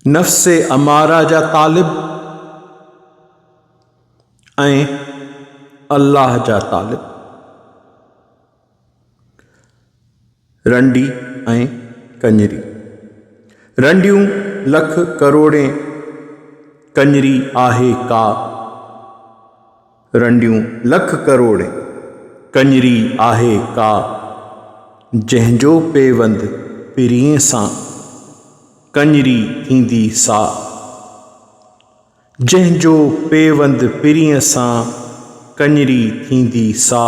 नफ़्से अमारा जा तालिब ऐं अल्लाह जा तालिब। रंडी ऐं कंजरी। रंडियूं लख करोड़े, कंजरी आहे का। रंडियूं लख करोड़े, कंजरी आहे का। जंहिंजो पेवंद पिरीअ सां, कंजरी थींदी सा। जंहिंजो पेवंद पिरीअ सां, कंजरी थींदी सा।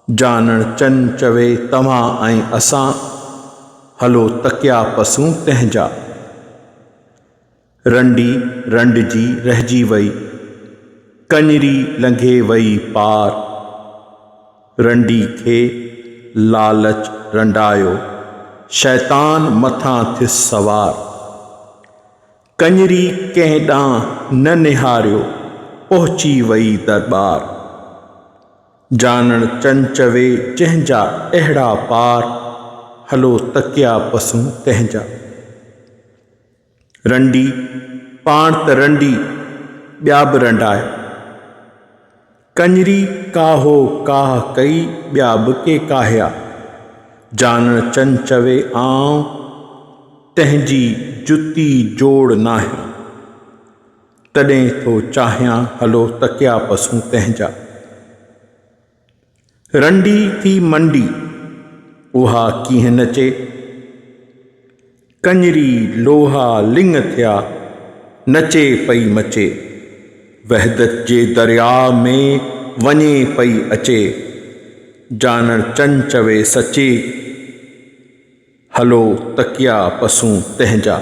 जानण चन चवे तव्हां ऐं असां, हलो तकिया पसूं तंहिंजा। रंडी रंडजी रहिजी वई, कंजरी लंघे वई पार। रंडी खे लालच रंडायो, शैतान मथां थियसि सवार। कंजरी कंहिं ॾांहुं न निहारियो, पहुची वई दरबार। जानण चन चवे जंहिंजा अहिड़ा पार, हलो तकिया पसूं तंहिंजा। रंडी पाण त रंडी, ॿिया बि रंडाया। कंजरी काहो काह कई, ॿिया बि के काहिया। जानण चन चवे आऊं तंहिंजी जुती जोड़ नाहियां, तॾहिं थो चाहियां हलो तकिया पसूं तंहिंजा। रंडी थी मंडी, उहा कीअं नचे। कंजरी लोहा लिंग थिया, नचे पई मचे। वहदत जे दरिया में वञे पई अचे। जानण चन चवे सचे, हलो तकिया पसूं तंहिंजा।